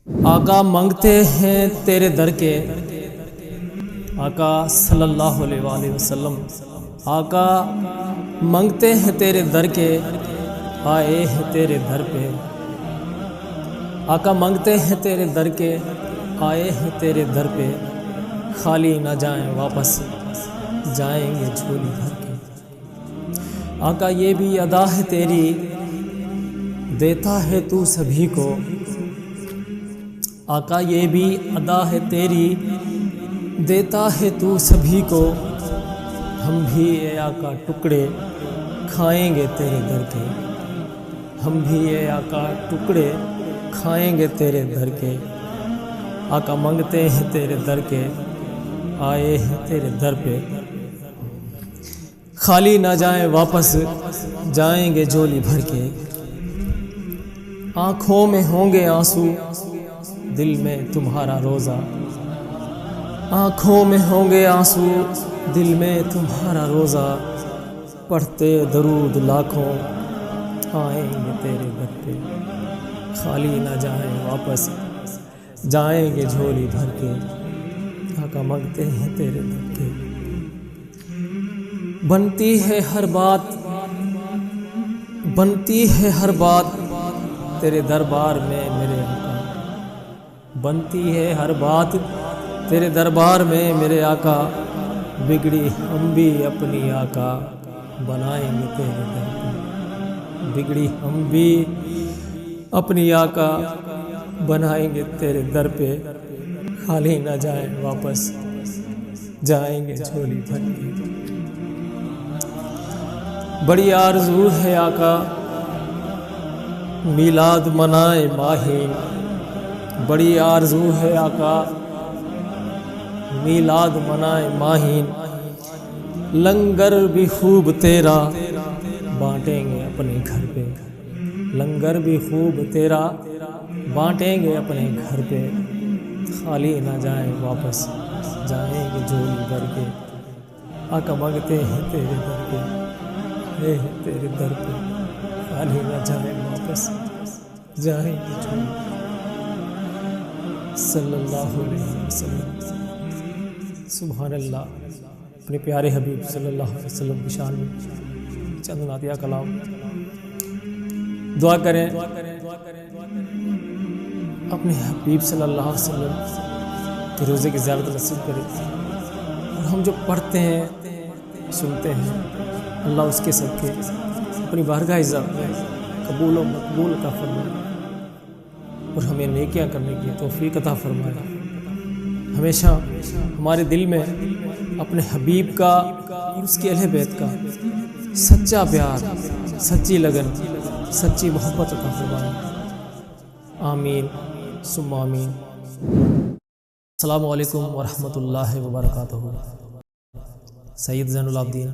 آقا منگتے ہیں تیرے در کے، آقا صلی اللہ علیہ وآلہ وسلم، آقا منگتے ہیں تیرے در کے، آئے ہیں تیرے در پہ، آقا منگتے ہیں تیرے در کے، آئے ہیں تیرے در پہ، خالی نہ جائیں واپس جائیں گے جھولی بھر کے۔ آقا یہ بھی ادا ہے تیری، دیتا ہے تو سبھی کو، آقا یہ بھی ادا ہے تیری، دیتا ہے تو سبھی کو، ہم بھی اے آقا ٹکڑے کھائیں گے تیرے در کے، ہم بھی اے آقا ٹکڑے کھائیں گے تیرے در کے۔ آقا منگتے ہیں تیرے در کے، آئے ہیں تیرے در پہ، خالی نہ جائیں واپس جائیں گے جھولی بھر کے۔ آنکھوں میں ہوں گے آنسو، دل میں تمہارا روزہ، آنکھوں میں ہوں گے آنسو، دل میں تمہارا روزہ، پڑھتے درود لاکھوں آئیں گے تیرے در پہ، خالی نہ جائیں واپس جائیں گے جھولی بھر کے۔ آقا منگتے ہیں تیرے در کے۔ بنتی ہے ہر بات، بنتی ہے ہر بات تیرے دربار میں میرے آقا، بنتی ہے ہر بات تیرے دربار میں میرے آقا، بگڑی ہم بھی اپنی آقا بنائیں گے تیرے در پہ، بگڑی ہم بھی اپنی آقا بنائیں گے تیرے در پہ، خالی نہ جائیں واپس جائیں گے جھولی بھر کے۔ بڑی آرزو ہے آقا میلاد منائے ماہین، بڑی آرزو ہے آقا میلاد منائے ماہین، لنگر بھی خوب تیرا بانٹیں گے اپنے گھر پہ، لنگر بھی خوب تیرا بانٹیں گے اپنے گھر پہ، خالی نہ جائیں واپس جائیں گے جھولی بھر کے۔ آقا منگتے ہیں تیرے در کے، اے تیرے در پہ، خالی نہ جائیں واپس جائیں گے جھولی بھر کے۔ صلی اللہ علیہ وسلم۔ سبحان اللہ۔ اپنے پیارے حبیب صلی اللہ علیہ وسلم کی شان میں چند نعتیہ کلام دعا کریں، اپنے حبیب صلی اللہ علیہ وسلم کے روزے کی زیارت نصیب کرے، اور ہم جو پڑھتے ہیں سنتے ہیں اللہ اس کے صدقے اپنی بارگاہ عزت میں قبول و مقبول عطا فرمائے، اور ہمیں نیکیاں کرنے کی توفیق عطا فرمائے۔ ہمیشہ ہمارے دل میں اپنے حبیب کا اور اس کے اہل بیت کا سچا پیار، سچی لگن، سچی محبت عطا فرمائے۔ آمین ثم آمین۔ السلام علیکم ورحمۃ اللہ وبرکاتہ۔ سید زین العابدین،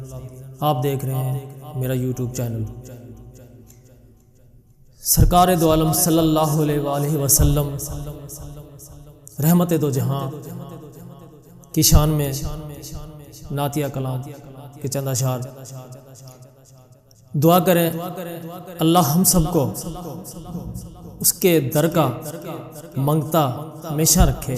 آپ دیکھ رہے ہیں میرا یوٹیوب چینل۔ سرکار دو عالم صلی اللہ علیہ وآلہ وسلم رحمت دو جہاں کی شان میں نعتیہ کلام کے چند اشعار دعا کریں، اللہ ہم سب کو اس کے در کا منگتا ہمیشہ رکھے۔